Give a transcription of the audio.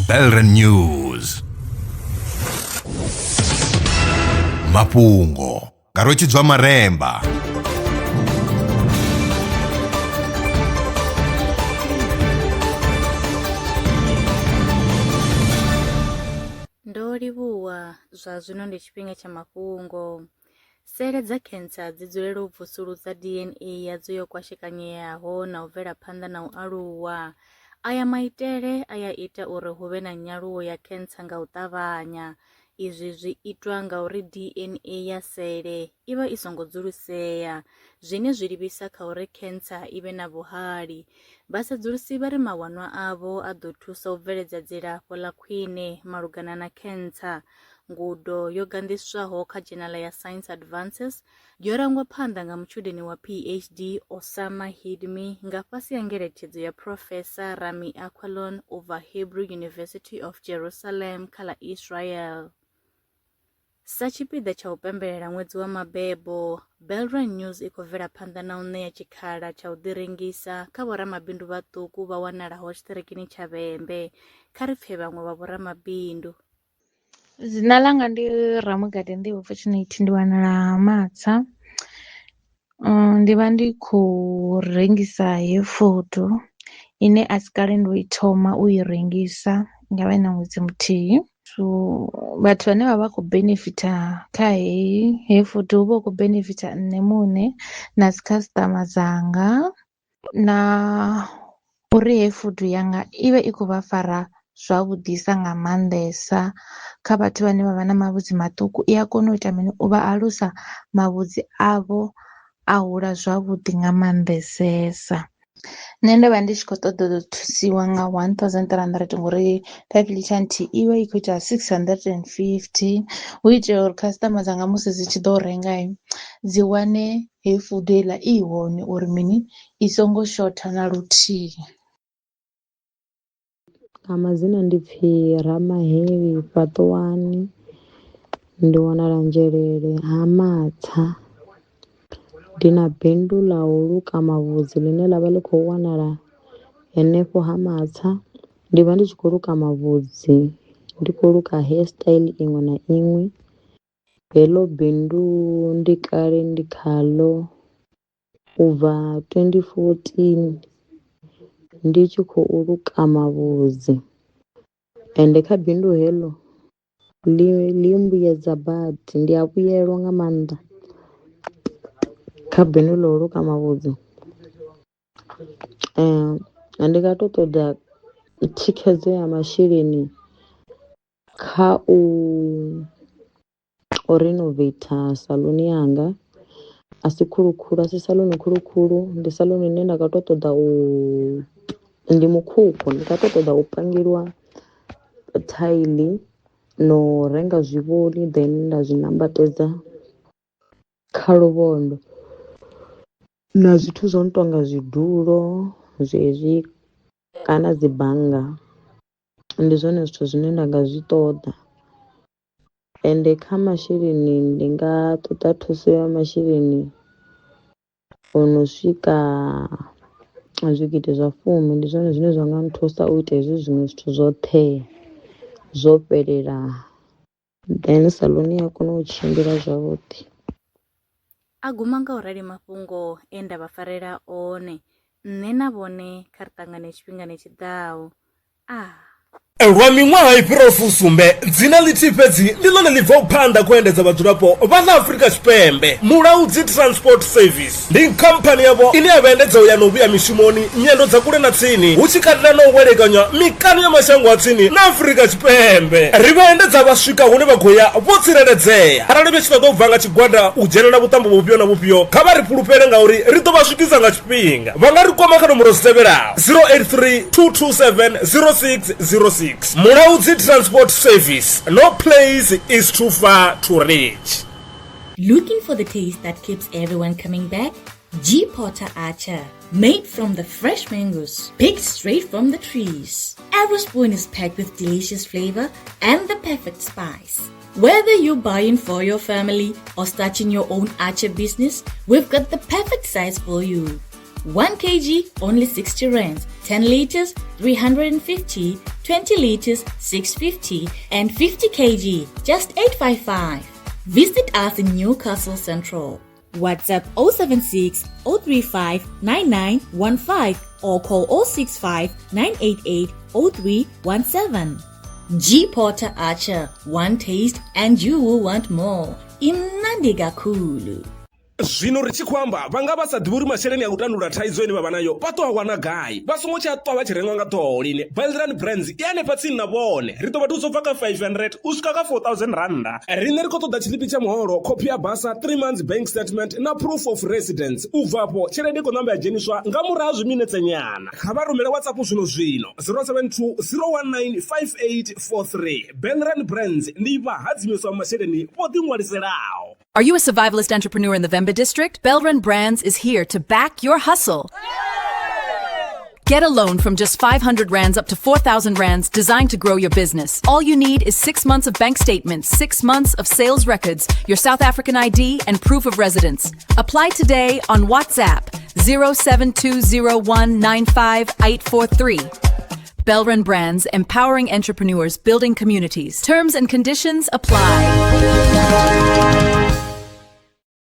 Belren News. Mapungo karochidzwa maremba. Ndolivhuwa zwa zwino ndi tshifhinga tsha mafhungo. Sele dza cancer dzi dzulela u vusuludza DNA yadzo yo kwashekanyeaho na u bvela phanḓa na u aluwa. Aya maitele aya ita uri hu vhe na nyaluwo ya cancer nga u ṱavhanya. Izwi zwi itwa nga uri DNA ya sele iva i songo dzulisea, zwine zwi livhisa kha uri cancer i vhe na vhuhali. Vhasedzulusi vha ri mawanwa avho a ḓo thusa u bveledza dzilafho ḽa khwine malugana na cancer. Ngudo yo gandiswaho kha dzhenala ya Science Advances yo rangwa phanḓa nga mutshudeni wa PhD Osama Hidmi nga fhasi ya ngeletshedzo ya Professor Rami Aquilon over Hebrew University of Jerusalem kha ḽa Israel. Sa tshipiḓa tsha u pembelela ṅwedzi wa mabebo, Belren News i khou bvela phanḓa na u ṋea tshikhala tsha u ḓirengisa kha vhoramabindu vhaṱuku vha wanalaho tshiṱirikini tsha Vhembe. Kha ri pfe vhaṅwe vha vhoramabindu. Dzina langa ndi Ramugade Nḓivho Fortunate, ndi wanala Matsa. Ndi vha ndi khou rengisa heyo foto ine a si kale ndo i thoma u i rengisa nga vha na ṅwedzi muthihi. So vhathu vhane vha khou benefita kha heyi foto hu vha hu khou benefita nṋe muṋe na dzi customer dzanga, na uri heyi foto yanga i vhe i khou vha fara zwavhuḓisa nga maanḓesa. Kha vhathu vhane vha vha na mavhudzi maṱuku i a kona u ita mini, u vha alusa mavhudzi avho a hula zwavhuḓi nga maanḓesesa. Nṋe ndo vha ndi tshi khou ṱoḓa u thusiwa nga 1300 ngori 5 liter nthihi i vha i khou ita 650, hu itela uri customer dzanga musi dzi tshi ḓo renga dzi wane heyi food heiḽa i hone uri mini i songo shotha na luthihi. Nga madzina ndi pfhi Ramaheli Fhaṱuwani, ndi wanala Nzhelele ha Matsa. Ndi na bindu ḽa u luka mavhudzi ḽine ḽa vha ḽi khou wanala henefho ha Matsa. Ndi vha ndi tshi khou luka mavhudzi, ndi khou luka hairstyle iṅwe na iṅwe. Heḽo bindu ndi kale ndi khaḽo u bva 2014 ndi tshi khou luka mavhudzi, ende kha bindu heḽo ḽi mbuyedza badi. Ndi a vhuyelwa nga maanḓa kha bindu ḽa u luka mavhudzi. Ndi nga tou ṱoḓa thikhedzo ya masheleni kha u renovator saluni yanga. A si khulukhulu, a si saluni khulukhulu, ndi saluni ine nda nga tou ṱoḓa ndi mukhukhu, ndi nga tou ṱoḓa u pangeliwa thaili no renga zwivhoni then nda zwi nambatedza kha luvhondo na zwithu zwo no tonga zwidulo zwezwi kana dzi bannga. Ndi zwone zwithu zwine nda nga zwi ṱoḓa. Ende kha masheleni ndi nga ṱoḓa thuso ya masheleni o no swika zwigidi zwa 10. Ndi zwone zwine zwa nga nthusa u ita hezwi zwiṅwe zwithu zwoṱhe zwo fhelela, then saluni ya kona u tshimbila zwavhuḓi. A guma nga u rali mafhungo e nda vha farela one. Nṋe na vhone kha ri ṱangane tshifhingani tshiḓaho. Lwa miṅwaha i fhiraho fusumbe dzina ḽithihi fhedzi ndi ḽone ḽi bvaho phanḓa khou endedza vhadzulapo vha ḽa Afrika Tshipembe. Mulaudzi Transport Service ndi khamphani yavho ine ya vhaendedza u ya na u vhuya mishumoni nyendo dza kule na tsini, hu tshi katela na u welekanywa mikano ya mashango a tsini na Afrika Tshipembe. Ri vhaendedza vha swika hune vha khou ya vho tsireledzea. Arali vha tshi ṱoḓa u bva nga tshigwada u dzhenelela vhuṱambo vhufhio na vhufhio, kha vha ri fhulufhele ngauri ri ḓo vha swikisa nga tshifhinga. Vha nga ri kwama kha nomboro dzi tevhelaho 083 227 0606. Mulaudzi Transport Service. No place is too far to reach. Looking for the taste that keeps everyone coming back? G. Potter Archer. Made from the fresh mangoes, picked straight from the trees. Every spoon is packed with delicious flavor and the perfect spice. Whether you're buying for your family or starting your own archer business, we've got the perfect size for you. 1 kg only 60 rands, 10 liters 350, 20 liters 650, and 50 kg just 855. Visit us in Newcastle Central. WhatsApp 076 035 9915 or call 065 988 0317. G Porter Archer, one taste and you will want more. Imnandi kakhulu. Zvino richikwamba vanga vasadhuri masheleni ya kutanura thaidzo ine vavanayo patoawana gai vasongo chatwa vachirenga nga toholine Belran Brands yane patsini na vone rito vatuzobva ka 500 usvika ka 4000 randa rine rikotoda chilipi cha muholo kopi ya basa 3 months bank statement na proof of residence ubvapo chelede konamba yajeniswa nga muraha zviminetsenyana khavarumela WhatsApp zvino 072 019 5843 Belran Brands ndi vahadzimiswa masheleni vodingwaliselao. Are you a survivalist entrepreneur in the Vemba district? Belrun Brands is here to back your hustle. Get a loan from just 500 rands up to 4,000 rands designed to grow your business. All you need is 6 months of bank statements, 6 months of sales records, your South African ID, and proof of residence. Apply today on WhatsApp 07201958843. Belrun Brands, empowering entrepreneurs, building communities. Terms and conditions apply.